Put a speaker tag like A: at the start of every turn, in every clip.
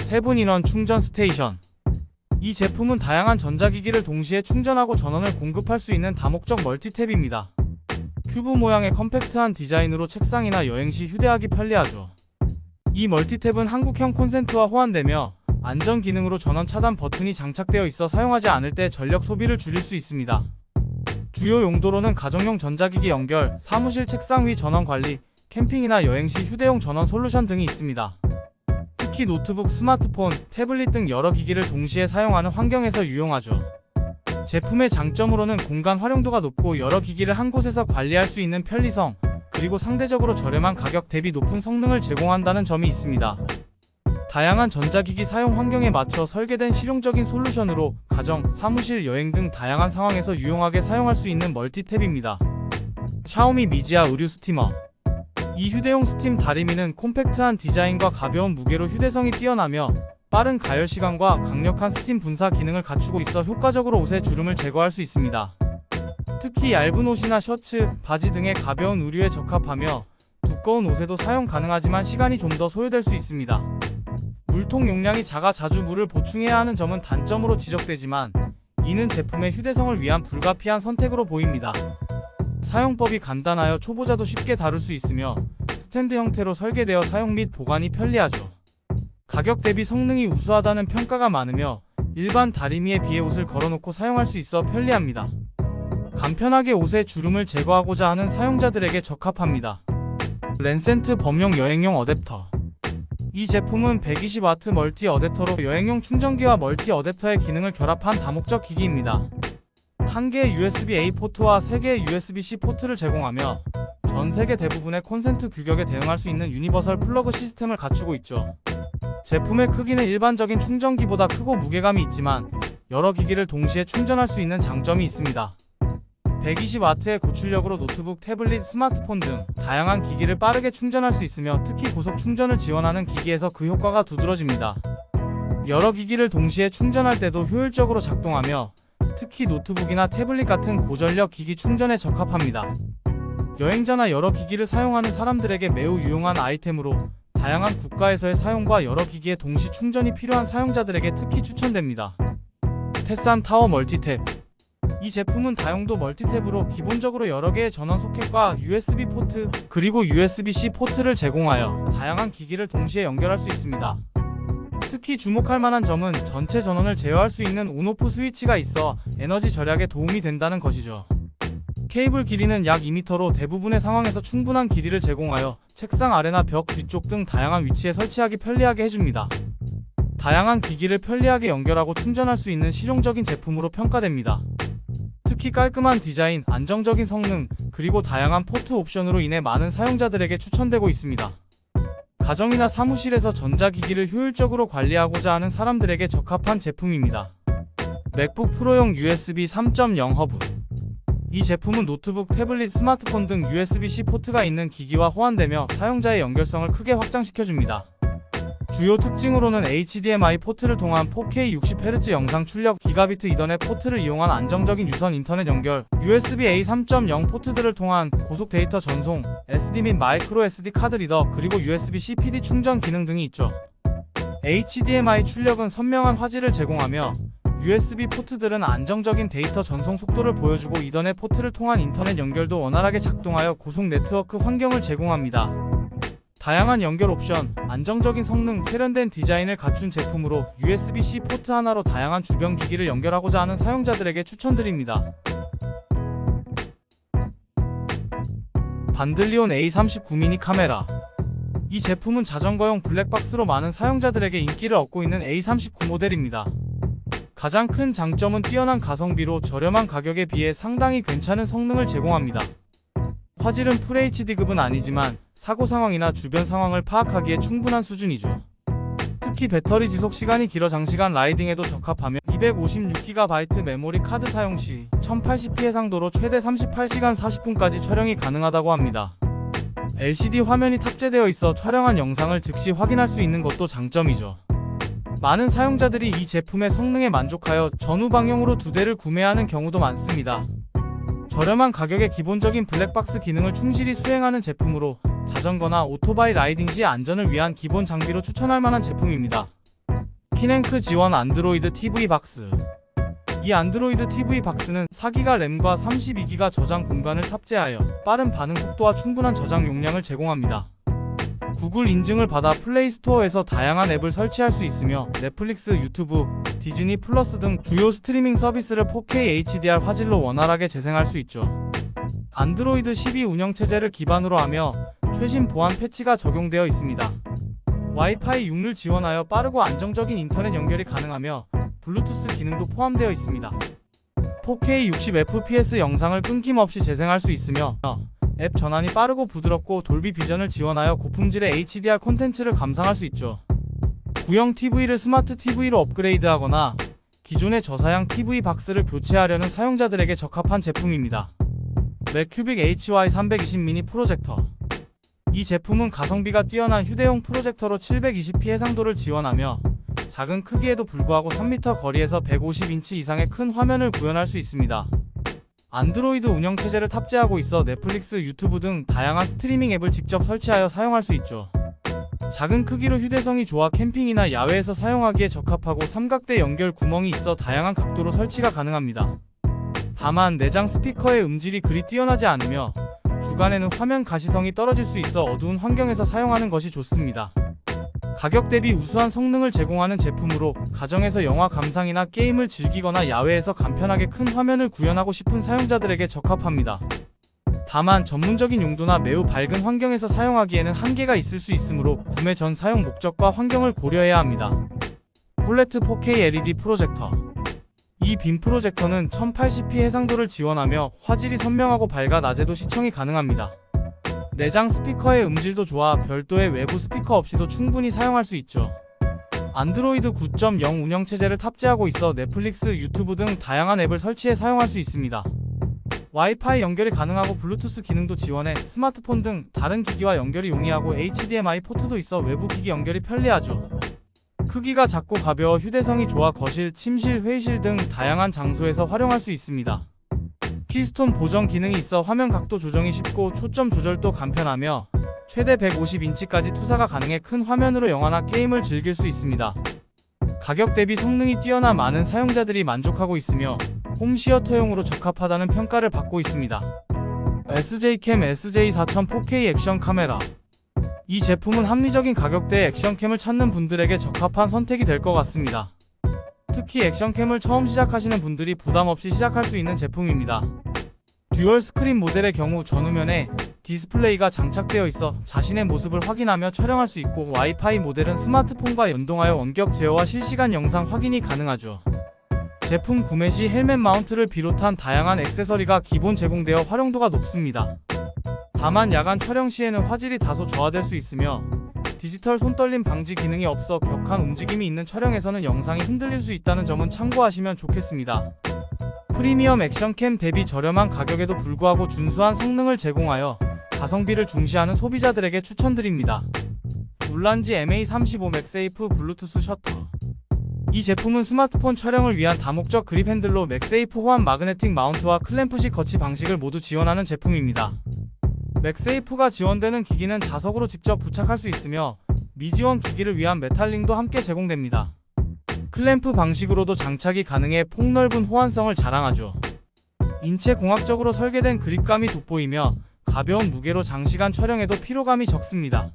A: 7인원 충전 스테이션. 이 제품은 다양한 전자기기를 동시에 충전하고 전원을 공급할 수 있는 다목적 멀티탭입니다. 큐브 모양의 컴팩트한 디자인으로 책상이나 여행시 휴대하기 편리하죠. 이 멀티탭은 한국형 콘센트와 호환되며 안전 기능으로 전원 차단 버튼이 장착되어 있어 사용하지 않을 때 전력 소비를 줄일 수 있습니다. 주요 용도로는 가정용 전자기기 연결, 사무실 책상 위 전원 관리, 캠핑이나 여행시 휴대용 전원 솔루션 등이 있습니다. 특히 노트북, 스마트폰, 태블릿 등 여러 기기를 동시에 사용하는 환경에서 유용하죠. 제품의 장점으로는 공간 활용도가 높고 여러 기기를 한 곳에서 관리할 수 있는 편리성, 그리고 상대적으로 저렴한 가격 대비 높은 성능을 제공한다는 점이 있습니다. 다양한 전자기기 사용 환경에 맞춰 설계된 실용적인 솔루션으로 가정, 사무실, 여행 등 다양한 상황에서 유용하게 사용할 수 있는 멀티탭입니다. 샤오미 미지아 의류 스티머. 이 휴대용 스팀 다리미는 콤팩트한 디자인과 가벼운 무게로 휴대성이 뛰어나며 빠른 가열 시간과 강력한 스팀 분사 기능을 갖추고 있어 효과적으로 옷의 주름을 제거할 수 있습니다. 특히 얇은 옷이나 셔츠, 바지 등의 가벼운 의류에 적합하며 두꺼운 옷에도 사용 가능하지만 시간이 좀 더 소요될 수 있습니다. 물통 용량이 작아 자주 물을 보충해야 하는 점은 단점으로 지적되지만 이는 제품의 휴대성을 위한 불가피한 선택으로 보입니다. 사용법이 간단하여 초보자도 쉽게 다룰 수 있으며 스탠드 형태로 설계되어 사용 및 보관이 편리하죠. 가격 대비 성능이 우수하다는 평가가 많으며 일반 다리미에 비해 옷을 걸어놓고 사용할 수 있어 편리합니다. 간편하게 옷의 주름을 제거하고자 하는 사용자들에게 적합합니다. 랜센트 범용 여행용 어댑터. 이 제품은 120W 멀티 어댑터로 여행용 충전기와 멀티 어댑터의 기능을 결합한 다목적 기기입니다. 1개의 USB-A 포트와 3개의 USB-C 포트를 제공하며 전 세계 대부분의 콘센트 규격에 대응할 수 있는 유니버설 플러그 시스템을 갖추고 있죠. 제품의 크기는 일반적인 충전기보다 크고 무게감이 있지만 여러 기기를 동시에 충전할 수 있는 장점이 있습니다. 120W의 고출력으로 노트북, 태블릿, 스마트폰 등 다양한 기기를 빠르게 충전할 수 있으며 특히 고속 충전을 지원하는 기기에서 그 효과가 두드러집니다. 여러 기기를 동시에 충전할 때도 효율적으로 작동하며 특히 노트북이나 태블릿 같은 고전력 기기 충전에 적합합니다. 여행자나 여러 기기를 사용하는 사람들에게 매우 유용한 아이템으로 다양한 국가에서의 사용과 여러 기기의 동시 충전이 필요한 사용자들에게 특히 추천됩니다. 테산 타워 멀티탭. 이 제품은 다용도 멀티탭으로 기본적으로 여러 개의 전원 소켓과 USB 포트, 그리고 USB-C 포트를 제공하여 다양한 기기를 동시에 연결할 수 있습니다. 특히 주목할 만한 점은 전체 전원을 제어할 수 있는 온오프 스위치가 있어 에너지 절약에 도움이 된다는 것이죠. 케이블 길이는 약 2m로 대부분의 상황에서 충분한 길이를 제공하여 책상 아래나 벽 뒤쪽 등 다양한 위치에 설치하기 편리하게 해줍니다. 다양한 기기를 편리하게 연결하고 충전할 수 있는 실용적인 제품으로 평가됩니다. 특히 깔끔한 디자인, 안정적인 성능, 그리고 다양한 포트 옵션으로 인해 많은 사용자들에게 추천되고 있습니다. 가정이나 사무실에서 전자기기를 효율적으로 관리하고자 하는 사람들에게 적합한 제품입니다. 맥북 프로용 USB 3.0 허브. 이 제품은 노트북, 태블릿, 스마트폰 등 USB-C 포트가 있는 기기와 호환되며 사용자의 연결성을 크게 확장시켜줍니다. 주요 특징으로는 HDMI 포트를 통한 4K 60Hz 영상 출력, 기가비트 이더넷 포트를 이용한 안정적인 유선 인터넷 연결, USB-A 3.0 포트들을 통한 고속 데이터 전송, SD 및 마이크로 SD 카드 리더, 그리고 USB-C PD 충전 기능 등이 있죠. HDMI 출력은 선명한 화질을 제공하며 USB 포트들은 안정적인 데이터 전송 속도를 보여주고 이더넷 포트를 통한 인터넷 연결도 원활하게 작동하여 고속 네트워크 환경을 제공합니다. 다양한 연결 옵션, 안정적인 성능, 세련된 디자인을 갖춘 제품으로 USB-C 포트 하나로 다양한 주변 기기를 연결하고자 하는 사용자들에게 추천드립니다. 반들리온 A39 미니 카메라. 이 제품은 자전거용 블랙박스로 많은 사용자들에게 인기를 얻고 있는 A39 모델입니다. 가장 큰 장점은 뛰어난 가성비로 저렴한 가격에 비해 상당히 괜찮은 성능을 제공합니다. 화질은 FHD급은 아니지만 사고 상황이나 주변 상황을 파악하기에 충분한 수준이죠. 특히 배터리 지속 시간이 길어 장시간 라이딩에도 적합하며 256GB 메모리 카드 사용 시 1080p 해상도로 최대 38시간 40분까지 촬영이 가능하다고 합니다. LCD 화면이 탑재되어 있어 촬영한 영상을 즉시 확인할 수 있는 것도 장점이죠. 많은 사용자들이 이 제품의 성능에 만족하여 전후 방용으로 2대를 구매하는 경우도 많습니다. 저렴한 가격에 기본적인 블랙박스 기능을 충실히 수행하는 제품으로 자전거나 오토바이 라이딩 시 안전을 위한 기본 장비로 추천할 만한 제품입니다. 키랭크 지원 안드로이드 TV 박스. 이 안드로이드 TV 박스는 4기가 램과 32기가 저장 공간을 탑재하여 빠른 반응 속도와 충분한 저장 용량을 제공합니다. 구글 인증을 받아 플레이스토어에서 다양한 앱을 설치할 수 있으며 넷플릭스, 유튜브, 디즈니 플러스 등 주요 스트리밍 서비스를 4K HDR 화질로 원활하게 재생할 수 있죠. 안드로이드 12 운영체제를 기반으로 하며 최신 보안 패치가 적용되어 있습니다. 와이파이 6를 지원하여 빠르고 안정적인 인터넷 연결이 가능하며 블루투스 기능도 포함되어 있습니다. 4K 60fps 영상을 끊김없이 재생할 수 있으며 앱 전환이 빠르고 부드럽고 돌비 비전을 지원하여 고품질의 HDR 콘텐츠를 감상할 수 있죠. 구형 TV를 스마트 TV로 업그레이드하거나 기존의 저사양 TV 박스를 교체하려는 사용자들에게 적합한 제품입니다. 맥큐빅 HY320 미니 프로젝터. 이 제품은 가성비가 뛰어난 휴대용 프로젝터로 720p 해상도를 지원하며 작은 크기에도 불구하고 3m 거리에서 150인치 이상의 큰 화면을 구현할 수 있습니다. 안드로이드 운영체제를 탑재하고 있어 넷플릭스, 유튜브 등 다양한 스트리밍 앱을 직접 설치하여 사용할 수 있죠. 작은 크기로 휴대성이 좋아 캠핑이나 야외에서 사용하기에 적합하고 삼각대 연결 구멍이 있어 다양한 각도로 설치가 가능합니다. 다만 내장 스피커의 음질이 그리 뛰어나지 않으며 주간에는 화면 가시성이 떨어질 수 있어 어두운 환경에서 사용하는 것이 좋습니다. 가격 대비 우수한 성능을 제공하는 제품으로 가정에서 영화 감상이나 게임을 즐기거나 야외에서 간편하게 큰 화면을 구현하고 싶은 사용자들에게 적합합니다. 다만 전문적인 용도나 매우 밝은 환경에서 사용하기에는 한계가 있을 수 있으므로 구매 전 사용 목적과 환경을 고려해야 합니다. 폴레트 4K LED 프로젝터. 이 빔 프로젝터는 1080p 해상도를 지원하며 화질이 선명하고 밝아 낮에도 시청이 가능합니다. 내장 스피커의 음질도 좋아 별도의 외부 스피커 없이도 충분히 사용할 수 있죠. 안드로이드 9.0 운영체제를 탑재하고 있어 넷플릭스, 유튜브 등 다양한 앱을 설치해 사용할 수 있습니다. 와이파이 연결이 가능하고 블루투스 기능도 지원해 스마트폰 등 다른 기기와 연결이 용이하고 HDMI 포트도 있어 외부 기기 연결이 편리하죠. 크기가 작고 가벼워 휴대성이 좋아 거실, 침실, 회의실 등 다양한 장소에서 활용할 수 있습니다. 키스톤 보정 기능이 있어 화면 각도 조정이 쉽고 초점 조절도 간편하며 최대 150인치까지 투사가 가능해 큰 화면으로 영화나 게임을 즐길 수 있습니다. 가격 대비 성능이 뛰어나 많은 사용자들이 만족하고 있으며 홈시어터용으로 적합하다는 평가를 받고 있습니다. SJ캠 SJ4000 4K 액션 카메라. 이 제품은 합리적인 가격대의 액션캠을 찾는 분들에게 적합한 선택이 될 것 같습니다. 특히 액션캠을 처음 시작하시는 분들이 부담없이 시작할 수 있는 제품입니다. 듀얼 스크린 모델의 경우 전후면에 디스플레이가 장착되어 있어 자신의 모습을 확인하며 촬영할 수 있고 와이파이 모델은 스마트폰과 연동하여 원격 제어와 실시간 영상 확인이 가능하죠. 제품 구매 시 헬멧 마운트를 비롯한 다양한 액세서리가 기본 제공되어 활용도가 높습니다. 다만 야간 촬영 시에는 화질이 다소 저하될 수 있으며 디지털 손떨림 방지 기능이 없어 격한 움직임이 있는 촬영에서는 영상이 흔들릴 수 있다는 점은 참고하시면 좋겠습니다. 프리미엄 액션캠 대비 저렴한 가격에도 불구하고 준수한 성능을 제공하여 가성비를 중시하는 소비자들에게 추천드립니다. 울란지 MA35 맥세이프 블루투스 셔터. 이 제품은 스마트폰 촬영을 위한 다목적 그립 핸들로 맥세이프 호환 마그네틱 마운트와 클램프식 거치 방식을 모두 지원하는 제품입니다. 맥세이프가 지원되는 기기는 자석으로 직접 부착할 수 있으며 미지원 기기를 위한 메탈링도 함께 제공됩니다. 클램프 방식으로도 장착이 가능해 폭넓은 호환성을 자랑하죠. 인체공학적으로 설계된 그립감이 돋보이며 가벼운 무게로 장시간 촬영에도 피로감이 적습니다.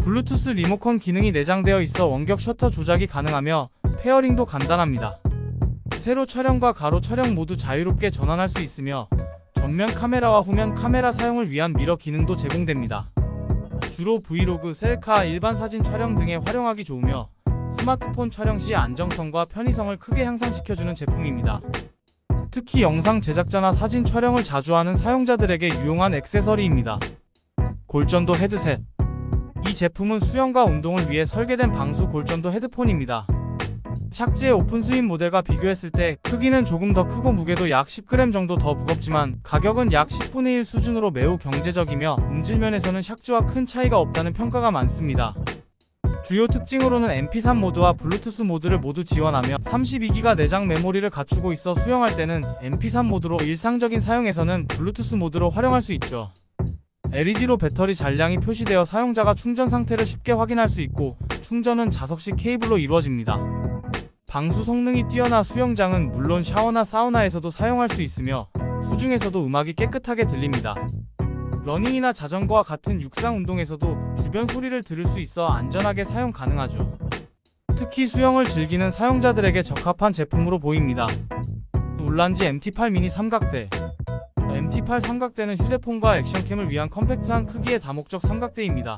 A: 블루투스 리모컨 기능이 내장되어 있어 원격 셔터 조작이 가능하며 페어링도 간단합니다. 세로 촬영과 가로 촬영 모두 자유롭게 전환할 수 있으며 전면 카메라와 후면 카메라 사용을 위한 미러 기능도 제공됩니다. 주로 브이로그, 셀카, 일반 사진 촬영 등에 활용하기 좋으며 스마트폰 촬영 시 안정성과 편의성을 크게 향상시켜주는 제품입니다. 특히 영상 제작자나 사진 촬영을 자주 하는 사용자들에게 유용한 액세서리입니다. 골전도 헤드셋. 이 제품은 수영과 운동을 위해 설계된 방수 골전도 헤드폰입니다. 착지의 오픈스윙 모델과 비교했을 때 크기는 조금 더 크고 무게도 약 10g 정도 더 무겁지만 가격은 약 10분의 1 수준으로 매우 경제적이며 음질면에서는 샥즈와 큰 차이가 없다는 평가가 많습니다. 주요 특징으로는 MP3 모드와 블루투스 모드를 모두 지원하며 32기가 내장 메모리를 갖추고 있어 수영할 때는 MP3 모드로 일상적인 사용에서는 블루투스 모드로 활용할 수 있죠. LED로 배터리 잔량이 표시되어 사용자가 충전 상태를 쉽게 확인할 수 있고 충전은 자석식 케이블로 이루어집니다. 방수 성능이 뛰어나 수영장은 물론 샤워나 사우나에서도 사용할 수 있으며 수중에서도 음악이 깨끗하게 들립니다. 러닝이나 자전거와 같은 육상 운동에서도 주변 소리를 들을 수 있어 안전하게 사용 가능하죠. 특히 수영을 즐기는 사용자들에게 적합한 제품으로 보입니다. 놀란지 MT8 미니 삼각대. MT8 삼각대는 휴대폰과 액션캠을 위한 컴팩트한 크기의 다목적 삼각대입니다.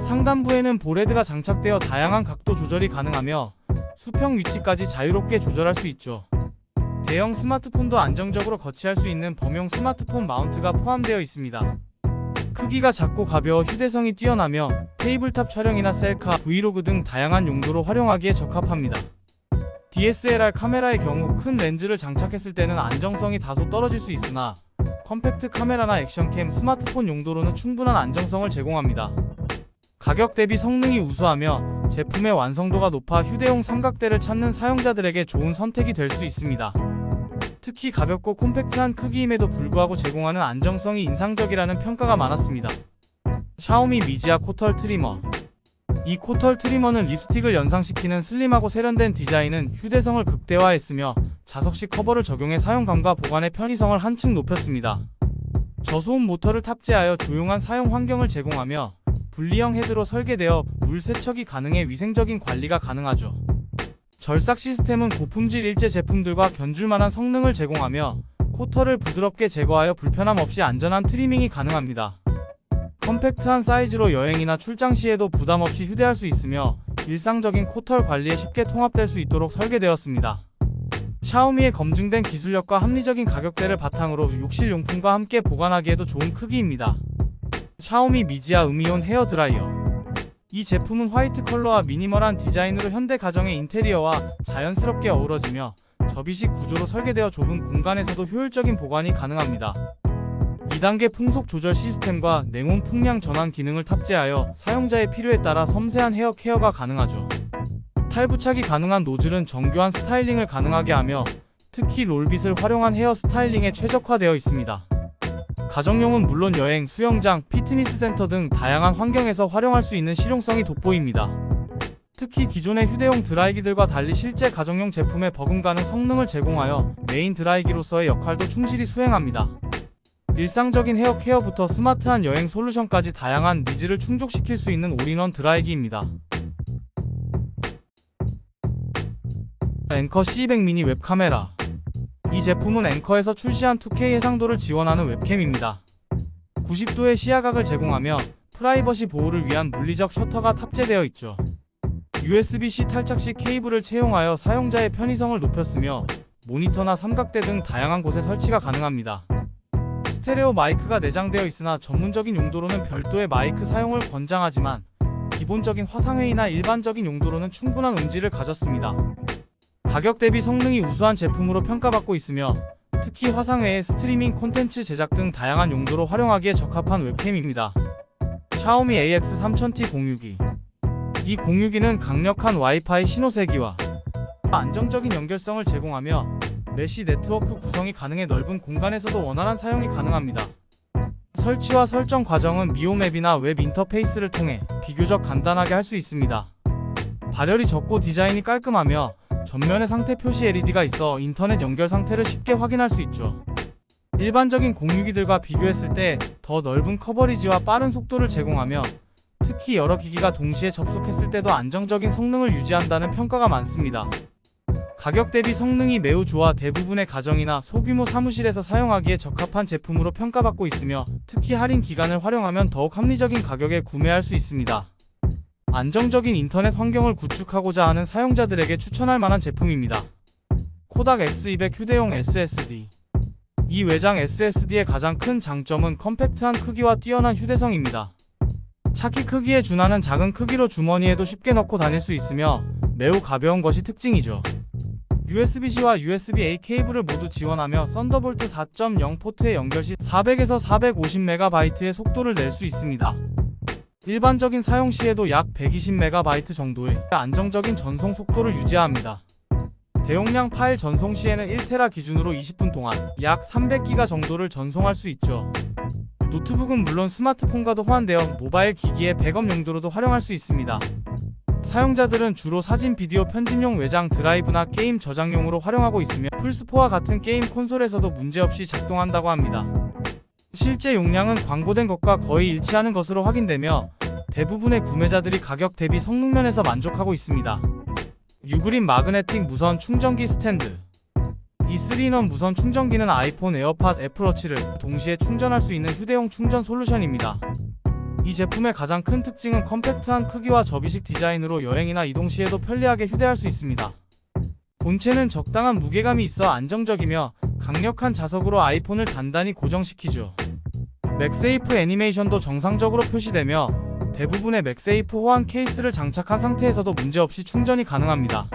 A: 상단부에는 볼헤드가 장착되어 다양한 각도 조절이 가능하며 수평 위치까지 자유롭게 조절할 수 있죠. 대형 스마트폰도 안정적으로 거치할 수 있는 범용 스마트폰 마운트가 포함되어 있습니다. 크기가 작고 가벼워 휴대성이 뛰어나며 테이블탑 촬영이나 셀카, 브이로그 등 다양한 용도로 활용하기에 적합합니다. DSLR 카메라의 경우 큰 렌즈를 장착했을 때는 안정성이 다소 떨어질 수 있으나 컴팩트 카메라나 액션캠, 스마트폰 용도로는 충분한 안정성을 제공합니다. 가격 대비 성능이 우수하며 제품의 완성도가 높아 휴대용 삼각대를 찾는 사용자들에게 좋은 선택이 될 수 있습니다. 특히 가볍고 콤팩트한 크기임에도 불구하고 제공하는 안정성이 인상적이라는 평가가 많았습니다. 샤오미 미지아 코털 트리머. 이 코털 트리머는 립스틱을 연상시키는 슬림하고 세련된 디자인은 휴대성을 극대화했으며 자석식 커버를 적용해 사용감과 보관의 편의성을 한층 높였습니다. 저소음 모터를 탑재하여 조용한 사용 환경을 제공하며 분리형 헤드로 설계되어 물 세척이 가능해 위생적인 관리가 가능하죠. 절삭 시스템은 고품질 일제 제품들과 견줄만한 성능을 제공하며 코털을 부드럽게 제거하여 불편함 없이 안전한 트리밍이 가능합니다. 컴팩트한 사이즈로 여행이나 출장 시에도 부담 없이 휴대할 수 있으며 일상적인 코털 관리에 쉽게 통합될 수 있도록 설계되었습니다. 샤오미의 검증된 기술력과 합리적인 가격대를 바탕으로 욕실 용품과 함께 보관하기에도 좋은 크기입니다. 샤오미 미지아 음이온 헤어 드라이어. 이 제품은 화이트 컬러와 미니멀한 디자인으로 현대 가정의 인테리어와 자연스럽게 어우러지며 접이식 구조로 설계되어 좁은 공간에서도 효율적인 보관이 가능합니다. 2단계 풍속 조절 시스템과 냉온 풍량 전환 기능을 탑재하여 사용자의 필요에 따라 섬세한 헤어 케어가 가능하죠. 탈부착이 가능한 노즐은 정교한 스타일링을 가능하게 하며 특히 롤빗을 활용한 헤어 스타일링에 최적화되어 있습니다. 가정용은 물론 여행, 수영장, 피트니스 센터 등 다양한 환경에서 활용할 수 있는 실용성이 돋보입니다. 특히 기존의 휴대용 드라이기들과 달리 실제 가정용 제품에 버금가는 성능을 제공하여 메인 드라이기로서의 역할도 충실히 수행합니다. 일상적인 헤어 케어부터 스마트한 여행 솔루션까지 다양한 니즈를 충족시킬 수 있는 올인원 드라이기입니다. 앵커 C200 미니 웹카메라. 이 제품은 앵커에서 출시한 2K 해상도를 지원하는 웹캠입니다. 90도의 시야각을 제공하며 프라이버시 보호를 위한 물리적 셔터가 탑재되어 있죠. USB-C 탈착식 케이블을 채용하여 사용자의 편의성을 높였으며 모니터나 삼각대 등 다양한 곳에 설치가 가능합니다. 스테레오 마이크가 내장되어 있으나 전문적인 용도로는 별도의 마이크 사용을 권장하지만 기본적인 화상회의나 일반적인 용도로는 충분한 음질을 가졌습니다. 가격 대비 성능이 우수한 제품으로 평가받고 있으며 특히 화상회의, 스트리밍 콘텐츠 제작 등 다양한 용도로 활용하기에 적합한 웹캠입니다. 샤오미 AX3000T 공유기. 이 공유기는 강력한 와이파이 신호세기와 안정적인 연결성을 제공하며 메시 네트워크 구성이 가능해 넓은 공간에서도 원활한 사용이 가능합니다. 설치와 설정 과정은 미홈 앱이나 웹 인터페이스를 통해 비교적 간단하게 할 수 있습니다. 발열이 적고 디자인이 깔끔하며 전면에 상태 표시 LED가 있어 인터넷 연결 상태를 쉽게 확인할 수 있죠. 일반적인 공유기들과 비교했을 때 더 넓은 커버리지와 빠른 속도를 제공하며 특히 여러 기기가 동시에 접속했을 때도 안정적인 성능을 유지한다는 평가가 많습니다. 가격 대비 성능이 매우 좋아 대부분의 가정이나 소규모 사무실에서 사용하기에 적합한 제품으로 평가받고 있으며 특히 할인 기간을 활용하면 더욱 합리적인 가격에 구매할 수 있습니다. 안정적인 인터넷 환경을 구축하고자 하는 사용자들에게 추천할 만한 제품입니다. 코닥 X200 휴대용 SSD. 이 외장 SSD의 가장 큰 장점은 컴팩트한 크기와 뛰어난 휴대성입니다. 차키 크기에 준하는 작은 크기로 주머니에도 쉽게 넣고 다닐 수 있으며 매우 가벼운 것이 특징이죠. USB-C와 USB-A 케이블을 모두 지원하며 썬더볼트 4.0 포트에 연결 시 400에서 450MB의 속도를 낼 수 있습니다. 일반적인 사용 시에도 약 120MB 정도의 안정적인 전송 속도를 유지합니다. 대용량 파일 전송 시에는 1테라 기준으로 20분 동안 약 300기가 정도를 전송할 수 있죠. 노트북은 물론 스마트폰과도 호환되어 모바일 기기의 백업 용도로도 활용할 수 있습니다. 사용자들은 주로 사진 비디오 편집용 외장 드라이브나 게임 저장용으로 활용하고 있으며 플스4와 같은 게임 콘솔에서도 문제없이 작동한다고 합니다. 실제 용량은 광고된 것과 거의 일치하는 것으로 확인되며 대부분의 구매자들이 가격 대비 성능 면에서 만족하고 있습니다. 유그린 마그네틱 무선 충전기 스탠드. 이 3인원 무선 충전기는 아이폰, 에어팟, 애플워치를 동시에 충전할 수 있는 휴대용 충전 솔루션입니다. 이 제품의 가장 큰 특징은 컴팩트한 크기와 접이식 디자인으로 여행이나 이동 시에도 편리하게 휴대할 수 있습니다. 본체는 적당한 무게감이 있어 안정적이며 강력한 자석으로 아이폰을 단단히 고정시키죠. 맥세이프 애니메이션도 정상적으로 표시되며 대부분의 맥세이프 호환 케이스를 장착한 상태에서도 문제없이 충전이 가능합니다.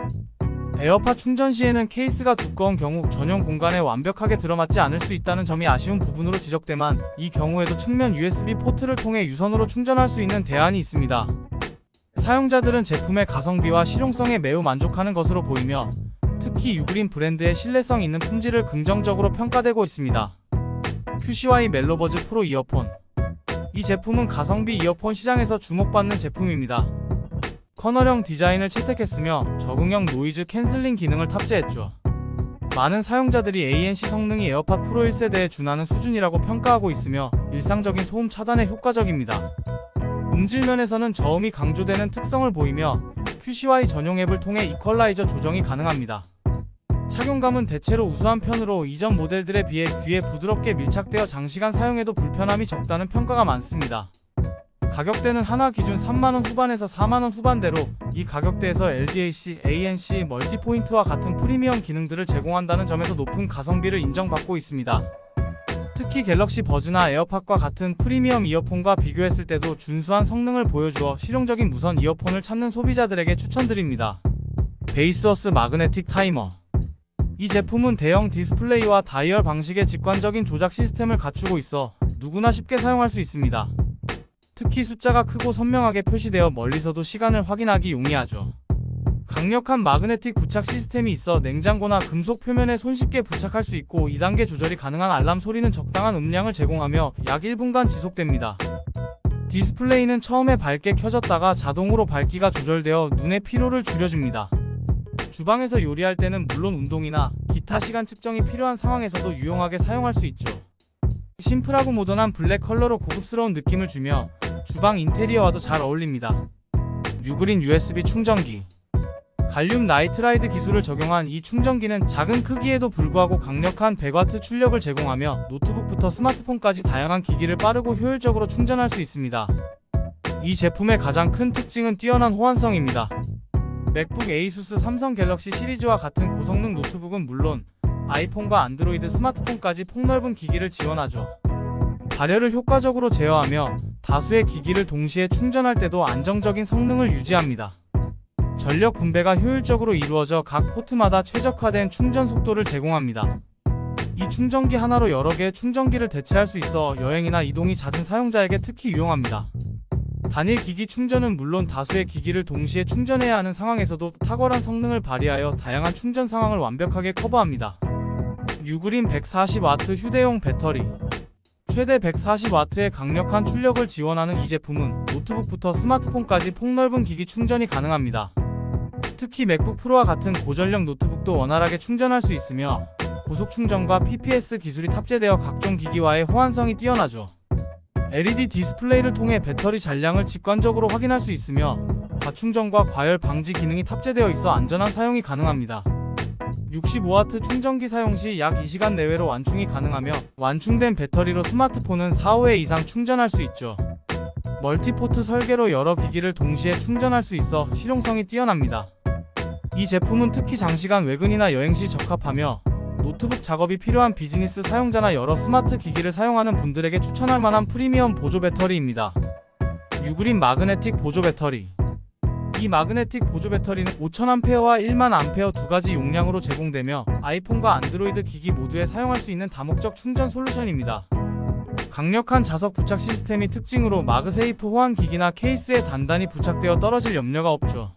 A: 에어팟 충전 시에는 케이스가 두꺼운 경우 전용 공간에 완벽하게 들어맞지 않을 수 있다는 점이 아쉬운 부분으로 지적되만 이 경우에도 측면 USB 포트를 통해 유선으로 충전할 수 있는 대안이 있습니다. 사용자들은 제품의 가성비와 실용성에 매우 만족하는 것으로 보이며 특히 유그린 브랜드의 신뢰성 있는 품질을 긍정적으로 평가되고 있습니다. QCY 멜로버즈 프로 이어폰. 이 제품은 가성비 이어폰 시장에서 주목받는 제품입니다. 커널형 디자인을 채택했으며 적응형 노이즈 캔슬링 기능을 탑재했죠. 많은 사용자들이 ANC 성능이 에어팟 프로 1세대에 준하는 수준이라고 평가하고 있으며 일상적인 소음 차단에 효과적입니다. 음질 면에서는 저음이 강조되는 특성을 보이며 QCY 전용 앱을 통해 이퀄라이저 조정이 가능합니다. 착용감은 대체로 우수한 편으로 이전 모델들에 비해 귀에 부드럽게 밀착되어 장시간 사용해도 불편함이 적다는 평가가 많습니다. 가격대는 하나 기준 3만원 후반에서 4만원 후반대로 이 가격대에서 LDAC, ANC, 멀티포인트와 같은 프리미엄 기능들을 제공한다는 점에서 높은 가성비를 인정받고 있습니다. 특히 갤럭시 버즈나 에어팟과 같은 프리미엄 이어폰과 비교했을 때도 준수한 성능을 보여주어 실용적인 무선 이어폰을 찾는 소비자들에게 추천드립니다. 베이스어스 마그네틱 타이머. 이 제품은 대형 디스플레이와 다이얼 방식의 직관적인 조작 시스템을 갖추고 있어 누구나 쉽게 사용할 수 있습니다. 특히 숫자가 크고 선명하게 표시되어 멀리서도 시간을 확인하기 용이하죠. 강력한 마그네틱 부착 시스템이 있어 냉장고나 금속 표면에 손쉽게 부착할 수 있고 2단계 조절이 가능한 알람 소리는 적당한 음량을 제공하며 약 1분간 지속됩니다. 디스플레이는 처음에 밝게 켜졌다가 자동으로 밝기가 조절되어 눈의 피로를 줄여줍니다. 주방에서 요리할 때는 물론 운동이나 기타 시간 측정이 필요한 상황에서도 유용하게 사용할 수 있죠. 심플하고 모던한 블랙 컬러로 고급스러운 느낌을 주며 주방 인테리어와도 잘 어울립니다. 유그린 USB 충전기. 갈륨 나이트라이드 기술을 적용한 이 충전기는 작은 크기에도 불구하고 강력한 100W 출력을 제공하며 노트북부터 스마트폰까지 다양한 기기를 빠르고 효율적으로 충전할 수 있습니다. 이 제품의 가장 큰 특징은 뛰어난 호환성입니다. 맥북 에이수스 삼성 갤럭시 시리즈와 같은 고성능 노트북은 물론 아이폰과 안드로이드 스마트폰까지 폭넓은 기기를 지원하죠. 발열을 효과적으로 제어하며 다수의 기기를 동시에 충전할 때도 안정적인 성능을 유지합니다. 전력 분배가 효율적으로 이루어져 각 포트마다 최적화된 충전 속도를 제공합니다. 이 충전기 하나로 여러 개의 충전기를 대체할 수 있어 여행이나 이동이 잦은 사용자에게 특히 유용합니다. 단일 기기 충전은 물론 다수의 기기를 동시에 충전해야 하는 상황에서도 탁월한 성능을 발휘하여 다양한 충전 상황을 완벽하게 커버합니다. 유그린 140W 휴대용 배터리. 최대 140W의 강력한 출력을 지원하는 이 제품은 노트북부터 스마트폰까지 폭넓은 기기 충전이 가능합니다. 특히 맥북 프로와 같은 고전력 노트북도 원활하게 충전할 수 있으며 고속 충전과 PPS 기술이 탑재되어 각종 기기와의 호환성이 뛰어나죠. LED 디스플레이를 통해 배터리 잔량을 직관적으로 확인할 수 있으며 과충전과 과열 방지 기능이 탑재되어 있어 안전한 사용이 가능합니다. 65W 충전기 사용 시 약 2시간 내외로 완충이 가능하며 완충된 배터리로 스마트폰은 4-5회 이상 충전할 수 있죠. 멀티포트 설계로 여러 기기를 동시에 충전할 수 있어 실용성이 뛰어납니다. 이 제품은 특히 장시간 외근이나 여행 시 적합하며 노트북 작업이 필요한 비즈니스 사용자나 여러 스마트 기기를 사용하는 분들에게 추천할 만한 프리미엄 보조 배터리입니다. 유그린 마그네틱 보조 배터리. 이 마그네틱 보조 배터리는 5000A와 10,000A 두 가지 용량으로 제공되며 아이폰과 안드로이드 기기 모두에 사용할 수 있는 다목적 충전 솔루션입니다. 강력한 자석 부착 시스템이 특징으로 마그세이프 호환 기기나 케이스에 단단히 부착되어 떨어질 염려가 없죠.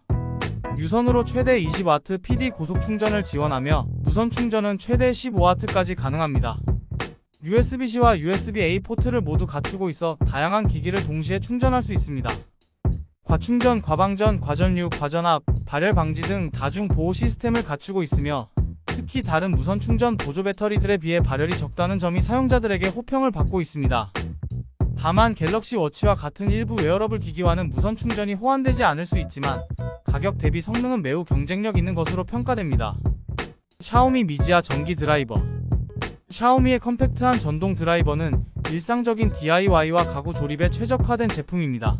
A: 유선으로 최대 20W PD 고속 충전을 지원하며 무선 충전은 최대 15W까지 가능합니다. USB-C와 USB-A 포트를 모두 갖추고 있어 다양한 기기를 동시에 충전할 수 있습니다. 과충전, 과방전, 과전류, 과전압, 발열 방지 등 다중 보호 시스템을 갖추고 있으며 특히 다른 무선 충전 보조 배터리들에 비해 발열이 적다는 점이 사용자들에게 호평을 받고 있습니다. 다만 갤럭시 워치와 같은 일부 웨어러블 기기와는 무선 충전이 호환되지 않을 수 있지만 가격 대비 성능은 매우 경쟁력 있는 것으로 평가됩니다. 샤오미 미지아 전기 드라이버. 샤오미의 컴팩트한 전동 드라이버는 일상적인 DIY와 가구 조립에 최적화된 제품입니다.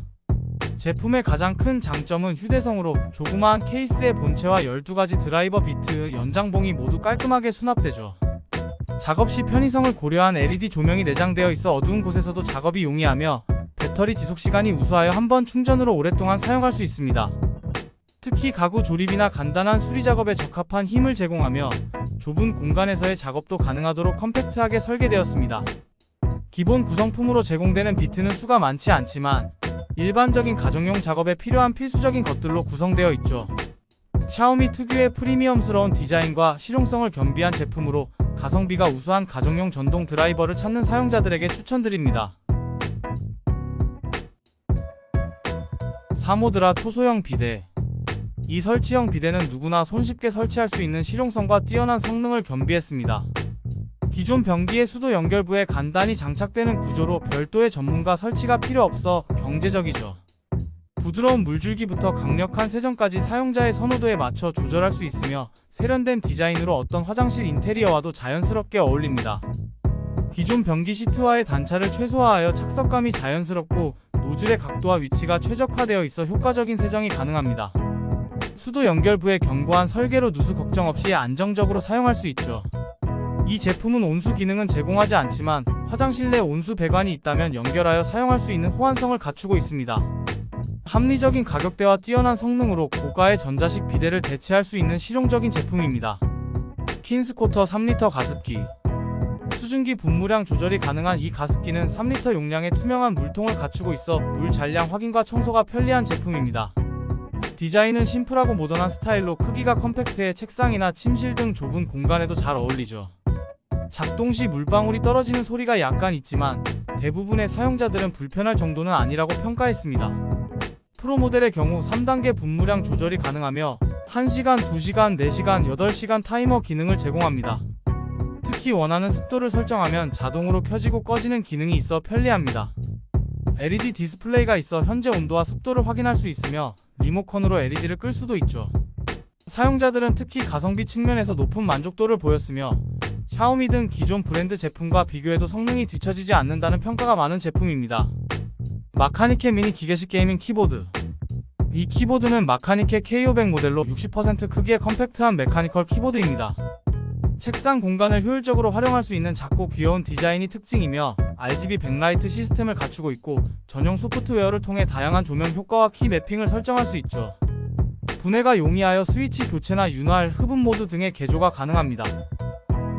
A: 제품의 가장 큰 장점은 휴대성으로 조그마한 케이스의 본체와 12가지 드라이버 비트, 연장봉이 모두 깔끔하게 수납되죠. 작업 시 편의성을 고려한 LED 조명이 내장되어 있어 어두운 곳에서도 작업이 용이하며 배터리 지속시간이 우수하여 한번 충전으로 오랫동안 사용할 수 있습니다. 특히 가구 조립이나 간단한 수리 작업에 적합한 힘을 제공하며 좁은 공간에서의 작업도 가능하도록 컴팩트하게 설계되었습니다. 기본 구성품으로 제공되는 비트는 수가 많지 않지만 일반적인 가정용 작업에 필요한 필수적인 것들로 구성되어 있죠. 샤오미 특유의 프리미엄스러운 디자인과 실용성을 겸비한 제품으로 가성비가 우수한 가정용 전동 드라이버를 찾는 사용자들에게 추천드립니다. 사모드라 초소형 비대. 이 설치형 비대는 누구나 손쉽게 설치할 수 있는 실용성과 뛰어난 성능을 겸비했습니다. 기존 변기의 수도 연결부에 간단히 장착되는 구조로 별도의 전문가 설치가 필요 없어 경제적이죠. 부드러운 물줄기부터 강력한 세정까지 사용자의 선호도에 맞춰 조절할 수 있으며 세련된 디자인으로 어떤 화장실 인테리어와도 자연스럽게 어울립니다. 기존 변기 시트와의 단차를 최소화하여 착석감이 자연스럽고 노즐의 각도와 위치가 최적화되어 있어 효과적인 세정이 가능합니다. 수도 연결부의 견고한 설계로 누수 걱정 없이 안정적으로 사용할 수 있죠. 이 제품은 온수 기능은 제공하지 않지만 화장실 내 온수 배관이 있다면 연결하여 사용할 수 있는 호환성을 갖추고 있습니다. 합리적인 가격대와 뛰어난 성능으로 고가의 전자식 비데를 대체할 수 있는 실용적인 제품입니다. 킨스코터 3리터 가습기. 수증기 분무량 조절이 가능한 이 가습기는 3리터 용량의 투명한 물통을 갖추고 있어 물 잔량 확인과 청소가 편리한 제품입니다. 디자인은 심플하고 모던한 스타일로 크기가 컴팩트해 책상이나 침실 등 좁은 공간에도 잘 어울리죠. 작동 시 물방울이 떨어지는 소리가 약간 있지만 대부분의 사용자들은 불편할 정도는 아니라고 평가했습니다. 프로 모델의 경우 3단계 분무량 조절이 가능하며 1시간, 2시간, 4시간, 8시간 타이머 기능을 제공합니다. 특히 원하는 습도를 설정하면 자동으로 켜지고 꺼지는 기능이 있어 편리합니다. LED 디스플레이가 있어 현재 온도와 습도를 확인할 수 있으며 리모컨으로 LED를 끌 수도 있죠. 사용자들은 특히 가성비 측면에서 높은 만족도를 보였으며 샤오미 등 기존 브랜드 제품과 비교해도 성능이 뒤처지지 않는다는 평가가 많은 제품입니다. 마카니케 미니 기계식 게이밍 키보드. 이 키보드는 마카니케 K500 모델로 60% 크기의 컴팩트한 메카니컬 키보드입니다. 책상 공간을 효율적으로 활용할 수 있는 작고 귀여운 디자인이 특징이며 RGB 백라이트 시스템을 갖추고 있고 전용 소프트웨어를 통해 다양한 조명 효과와 키 매핑을 설정할 수 있죠. 분해가 용이하여 스위치 교체나 윤활, 흡음 모드 등의 개조가 가능합니다.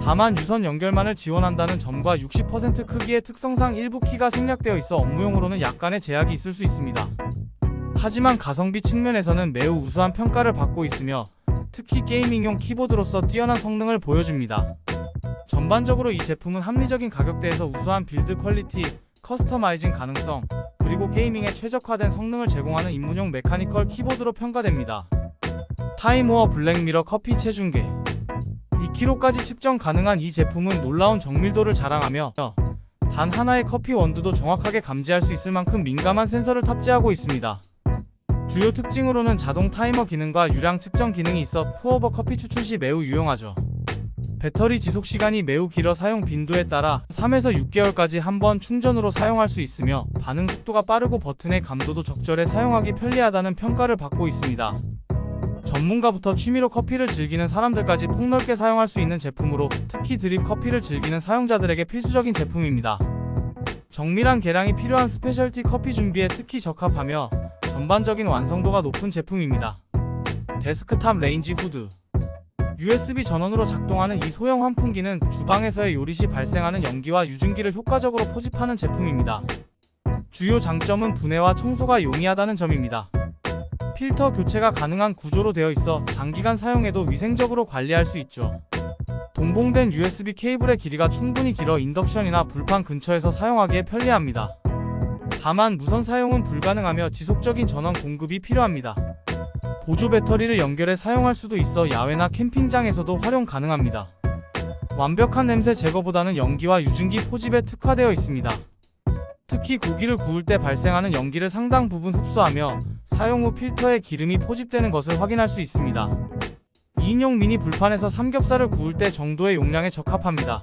A: 다만 유선 연결만을 지원한다는 점과 60% 크기의 특성상 일부 키가 생략되어 있어 업무용으로는 약간의 제약이 있을 수 있습니다. 하지만 가성비 측면에서는 매우 우수한 평가를 받고 있으며 특히 게이밍용 키보드로서 뛰어난 성능을 보여줍니다. 전반적으로 이 제품은 합리적인 가격대에서 우수한 빌드 퀄리티, 커스터마이징 가능성, 그리고 게이밍에 최적화된 성능을 제공하는 입문용 메카니컬 키보드로 평가됩니다. 타임오어 블랙미러 커피 체중계. 2kg까지 측정 가능한 이 제품은 놀라운 정밀도를 자랑하며 단 하나의 커피 원두도 정확하게 감지할 수 있을 만큼 민감한 센서를 탑재하고 있습니다. 주요 특징으로는 자동 타이머 기능과 유량 측정 기능이 있어 푸어버 커피 추출 시 매우 유용하죠. 배터리 지속 시간이 매우 길어 사용 빈도에 따라 3에서 6개월까지 한 번 충전으로 사용할 수 있으며 반응 속도가 빠르고 버튼의 감도도 적절해 사용하기 편리하다는 평가를 받고 있습니다. 전문가부터 취미로 커피를 즐기는 사람들까지 폭넓게 사용할 수 있는 제품으로 특히 드립 커피를 즐기는 사용자들에게 필수적인 제품입니다. 정밀한 계량이 필요한 스페셜티 커피 준비에 특히 적합하며 전반적인 완성도가 높은 제품입니다. 데스크탑 레인지 후드. USB 전원으로 작동하는 이 소형 환풍기는 주방에서의 요리 시 발생하는 연기와 유증기를 효과적으로 포집하는 제품입니다. 주요 장점은 분해와 청소가 용이하다는 점입니다. 필터 교체가 가능한 구조로 되어 있어 장기간 사용해도 위생적으로 관리할 수 있죠. 동봉된 USB 케이블의 길이가 충분히 길어 인덕션이나 불판 근처에서 사용하기에 편리합니다. 다만 무선 사용은 불가능하며 지속적인 전원 공급이 필요합니다. 보조 배터리를 연결해 사용할 수도 있어 야외나 캠핑장에서도 활용 가능합니다. 완벽한 냄새 제거보다는 연기와 유증기 포집에 특화되어 있습니다. 특히 고기를 구울 때 발생하는 연기를 상당 부분 흡수하며 사용 후 필터에 기름이 포집되는 것을 확인할 수 있습니다. 2인용 미니 불판에서 삼겹살을 구울 때 정도의 용량에 적합합니다.